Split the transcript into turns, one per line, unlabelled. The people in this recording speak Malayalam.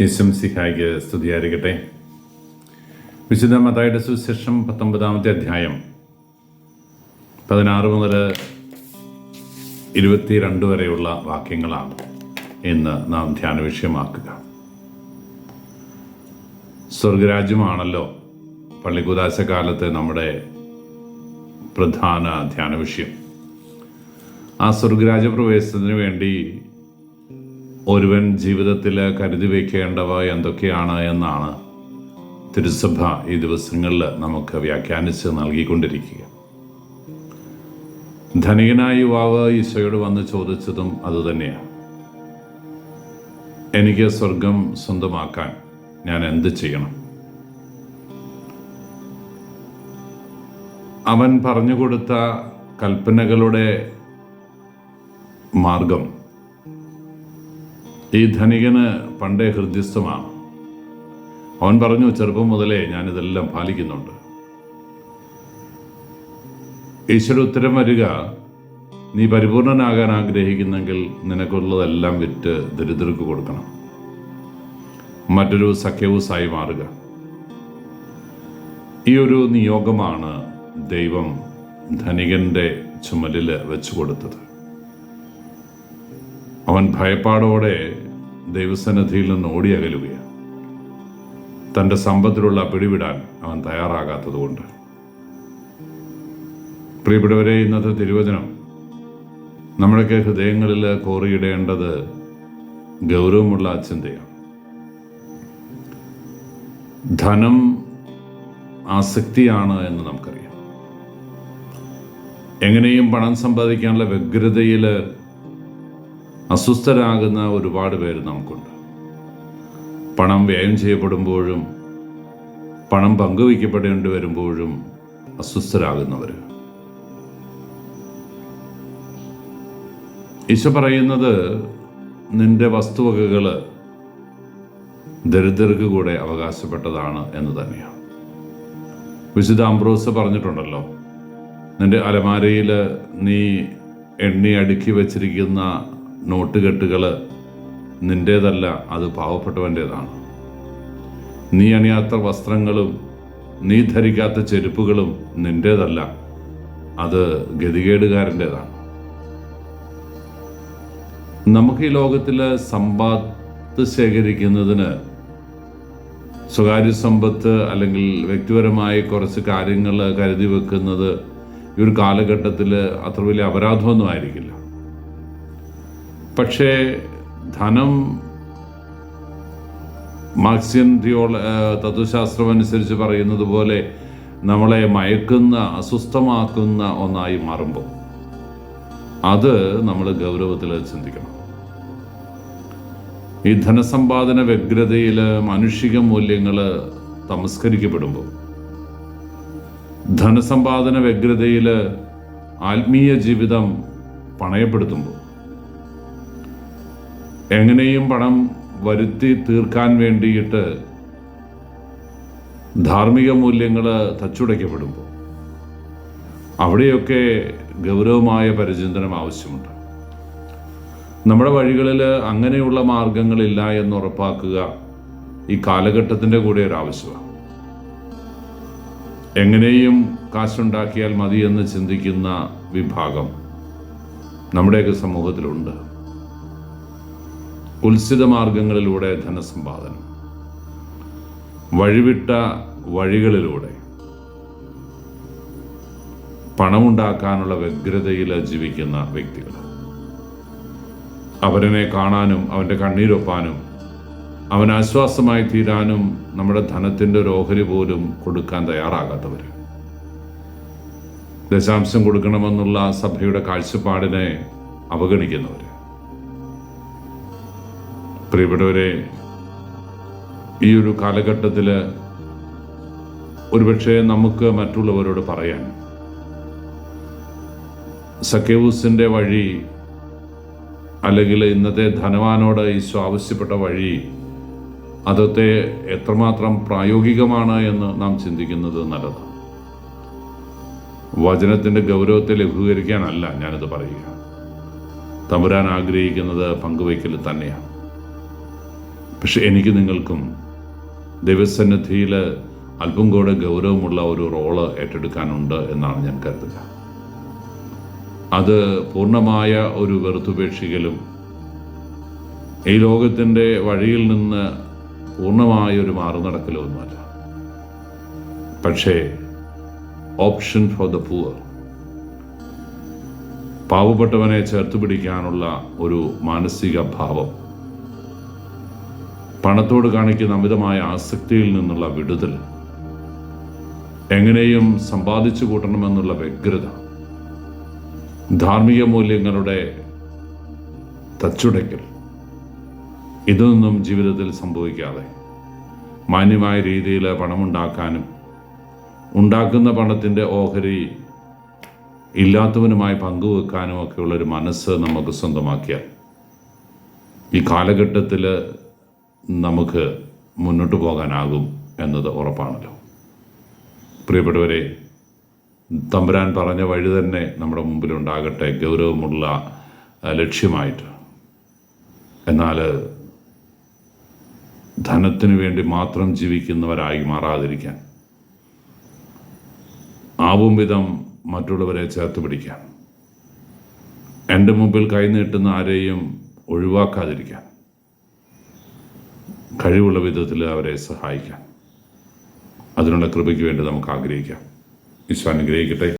യേശുമിശിഹായ്ക്ക് സ്തുതിയായിരിക്കട്ടെ. വിശുദ്ധ മത്തായിയുടെ സുവിശേഷം 19-ാമത്തെ അധ്യായം 16 മുതൽ 22 വരെയുള്ള വാക്യങ്ങളാണ് ഇന്ന് നാം ധ്യാന വിഷയമാക്കുക. സ്വർഗരാജ്യമാണല്ലോ പള്ളിക്കുദാശ കാലത്തെ നമ്മുടെ പ്രധാന ധ്യാന വിഷയം. ആ സ്വർഗരാജ്യ പ്രവേശനത്തിന് വേണ്ടി ഒരുവൻ ജീവിതത്തിൽ കരുതി വയ്ക്കേണ്ടവ എന്തൊക്കെയാണ് എന്നാണ് തിരുസഭ ഈ ദിവസങ്ങളിൽ നമുക്ക് വ്യാഖ്യാനിച്ച് നൽകിക്കൊണ്ടിരിക്കുക. ധനികനായ യുവാവ് ഈശോയോട് വന്ന് ചോദിച്ചതും അതുതന്നെയാണ്. എനിക്ക് സ്വർഗം സ്വന്തമാക്കാൻ ഞാൻ എന്ത് ചെയ്യണം? അവൻ പറഞ്ഞുകൊടുത്ത കൽപ്പനകളുടെ മാർഗം ഈ ധനികന് പണ്ടേ ഹൃദ്യസ്ഥമാണ്. അവൻ പറഞ്ഞു, ചെറുപ്പം മുതലേ ഞാനിതെല്ലാം പാലിക്കുന്നുണ്ട്. ഈശ്വര ഉത്തരം വരിക, നീ പരിപൂർണനാകാൻ ആഗ്രഹിക്കുന്നെങ്കിൽ നിനക്കുള്ളതെല്ലാം വിറ്റ് ദരിദ്രർക്ക് കൊടുക്കണം, മറ്റൊരു സഖ്യവൂസായി മാറുക. ഈ ഒരു നിയോഗമാണ് ദൈവം ധനികന്റെ ചുമലിൽ വെച്ചു കൊടുത്തത്. അവൻ ഭയപ്പാടോടെ ദൈവസന്നിധിയിൽ നിന്ന് ഓടിയകലുകയാണ്, തൻ്റെ സമ്പത്തിലുള്ള പിടിവിടാൻ അവൻ തയ്യാറാകാത്തതുകൊണ്ട്. പ്രിയപ്പെട്ടവരെ, ഇന്നത്തെ തിരുവചനം നമ്മുടെയൊക്കെ ഹൃദയങ്ങളിൽ കോറിയിടേണ്ടത് ഗൗരവമുള്ള ചിന്തയാണ്. ധനം ആസക്തിയാണ് എന്ന് നമുക്കറിയാം. എങ്ങനെയും പണം സമ്പാദിക്കാനുള്ള വ്യഗ്രതയിൽ അസ്വസ്ഥരാകുന്ന ഒരുപാട് പേര് നമുക്കുണ്ട്. പണം വ്യയം ചെയ്യപ്പെടുമ്പോഴും പണം പങ്കുവയ്ക്കപ്പെടേണ്ടി വരുമ്പോഴും അസ്വസ്ഥരാകുന്നവർ. ഈശോ പറയുന്നത്, നിന്റെ വസ്തുവകകൾ ദരിദ്രർക്ക് കൂടെ അവകാശപ്പെട്ടതാണ് എന്ന് തന്നെയാണ്. വിശുദ്ധ അംബ്രോസ് പറഞ്ഞിട്ടുണ്ടല്ലോ, നിന്റെ അലമാരയിൽ നീ എണ്ണി അടുക്കി വച്ചിരിക്കുന്ന നോട്ടുകെട്ടുകൾ നിൻ്റേതല്ല, അത് പാവപ്പെട്ടവൻ്റേതാണ്. നീ അണിയാത്ത വസ്ത്രങ്ങളും നീ ധരിക്കാത്ത ചെരുപ്പുകളും നിൻ്റേതല്ല, അത് ഗതികേടുകാരൻ്റേതാണ്. നമുക്ക് ഈ ലോകത്തിൽ സമ്പത്ത് ശേഖരിക്കുന്നതിന് സ്വകാര്യ സമ്പത്ത് അല്ലെങ്കിൽ വ്യക്തിപരമായി കുറച്ച് കാര്യങ്ങൾ കരുതി വെക്കുന്നത് ഈ ഒരു കാലഘട്ടത്തിൽ അത്ര വലിയ അപരാധമൊന്നും ആയിരിക്കില്ല. പക്ഷേ ധനം മാർക്സിയൻ തത്വശാസ്ത്രം അനുസരിച്ച് പറയുന്നത് പോലെ നമ്മളെ മയക്കുന്ന, അസ്വസ്ഥമാക്കുന്ന ഒന്നായി മാറുമ്പോൾ അത് നമ്മൾ ഗൗരവത്തിൽ ചിന്തിക്കണം. ഈ ധനസമ്പാദന വ്യഗ്രതയിൽ മാനുഷിക മൂല്യങ്ങൾ തമസ്കരിക്കപ്പെടുമ്പോൾ, ധനസമ്പാദന വ്യഗ്രതയിൽ ആത്മീയ ജീവിതം പണയപ്പെടുത്തുമ്പോൾ, എങ്ങനെയും പണം വരുത്തി തീർക്കാൻ വേണ്ടിയിട്ട് ധാർമ്മിക മൂല്യങ്ങൾ തച്ചുടയ്ക്കപ്പെടുമ്പോൾ, അവിടെയൊക്കെ ഗൗരവമായ പരിചിന്തനം ആവശ്യമുണ്ട്. നമ്മുടെ വഴികളിൽ അങ്ങനെയുള്ള മാർഗങ്ങളില്ല എന്ന് ഉറപ്പാക്കുക ഈ കാലഘട്ടത്തിൻ്റെ കൂടെ ഒരു ആവശ്യമാണ്. എങ്ങനെയും കാശുണ്ടാക്കിയാൽ മതിയെന്ന് ചിന്തിക്കുന്ന വിഭാഗം നമ്മുടെയൊക്കെ സമൂഹത്തിലുണ്ട്. കുൽസിത മാർഗങ്ങളിലൂടെ ധനസമ്പാദനം, വഴിവിട്ട വഴികളിലൂടെ പണമുണ്ടാക്കാനുള്ള വ്യഗ്രതയിൽ ജീവിക്കുന്ന വ്യക്തികൾ, അവരനെ കാണാനും അവൻ്റെ കണ്ണീരൊപ്പാനും അവൻ ആശ്വാസമായി തീരാനും നമ്മുടെ ധനത്തിൻ്റെ ഒരു ഓഹരി പോലും കൊടുക്കാൻ തയ്യാറാകാത്തവർ, ദശാംശം കൊടുക്കണമെന്നുള്ള സഭയുടെ കാഴ്ചപ്പാടിനെ അവഗണിക്കുന്നവർ. പ്രിയപ്പെട്ടവരെ, ഈ ഒരു കാലഘട്ടത്തിൽ ഒരുപക്ഷെ നമുക്ക് മറ്റുള്ളവരോട് പറയാൻ സക്കേവൂസിൻ്റെ വഴി അല്ലെങ്കിൽ ഇന്നത്തെ ധനവാനോട് ഈശോ ആവശ്യപ്പെട്ട വഴി അതൊക്കെ എത്രമാത്രം പ്രായോഗികമാണ് എന്ന് നാം ചിന്തിക്കുന്നത് നല്ലതാണ്. വചനത്തിൻ്റെ ഗൗരവത്തെ ലഘൂകരിക്കാനല്ല ഞാനിത് പറയുക. തമ്പുരാൻ ആഗ്രഹിക്കുന്നത് പങ്കുവയ്ക്കൽ തന്നെയാണ്. പക്ഷെ എനിക്ക് നിങ്ങൾക്കും ദൈവസന്നിധിയിൽ അല്പം കൂടെ ഗൗരവമുള്ള ഒരു റോള് ഏറ്റെടുക്കാനുണ്ട് എന്നാണ് ഞാൻ കരുതുക. അത് പൂർണ്ണമായ ഒരു വെറുത്തുപേക്ഷിക്കലും ഈ ലോകത്തിൻ്റെ വഴിയിൽ നിന്ന് പൂർണ്ണമായ ഒരു മാറുനടക്കലൊന്നുമല്ല. പക്ഷേ ഓപ്ഷൻ ഫോർ ദ പൂവർ, പാവപ്പെട്ടവനെ ചേർത്ത് പിടിക്കാനുള്ള ഒരു മാനസിക ഭാവം, പണത്തോട് കാണിക്കുന്ന അമിതമായ ആസക്തിയിൽ നിന്നുള്ള വിടുതൽ, എങ്ങനെയും സമ്പാദിച്ചു കൂട്ടണമെന്നുള്ള വ്യഗ്രത, ധാർമ്മിക മൂല്യങ്ങളുടെ തച്ചുടയ്ക്കൽ, ഇതൊന്നും ജീവിതത്തിൽ സംഭവിക്കാതെ മാന്യമായ രീതിയിൽ പണമുണ്ടാക്കാനും ഉണ്ടാക്കുന്ന പണത്തിൻ്റെ ഓഹരി ഇല്ലാത്തവനുമായി പങ്കുവെക്കാനും ഒക്കെയുള്ളൊരു മനസ്സ് നമുക്ക് സ്വന്തമാക്കിയാൽ ഈ കാലഘട്ടത്തിൽ നമുക്ക് മുന്നോട്ട് പോകാനാകും എന്നത് ഉറപ്പാണല്ലോ. പ്രിയപ്പെട്ടവരെ, തമ്പുരാൻ പറഞ്ഞ വഴി തന്നെ നമ്മുടെ മുമ്പിലുണ്ടാകട്ടെ, ഗൗരവമുള്ള ലക്ഷ്യമായിട്ട്. എന്നാൽ ധനത്തിനു വേണ്ടി മാത്രം ജീവിക്കുന്നവരായി മാറാതിരിക്കാൻ, ആവും വിധം മറ്റുള്ളവരെ ചേർത്ത് പിടിക്കാൻ, എൻ്റെ മുമ്പിൽ കൈനീട്ടുന്ന ആരെയും ഒഴിവാക്കാതിരിക്കാൻ, കഴിവുള്ള വിധത്തിൽ അവരെ സഹായിക്കാൻ, അതിനുള്ള കൃപയ്ക്ക് വേണ്ടി നമുക്ക് ആഗ്രഹിക്കാം. ഈശോ അനുഗ്രഹിക്കട്ടെ.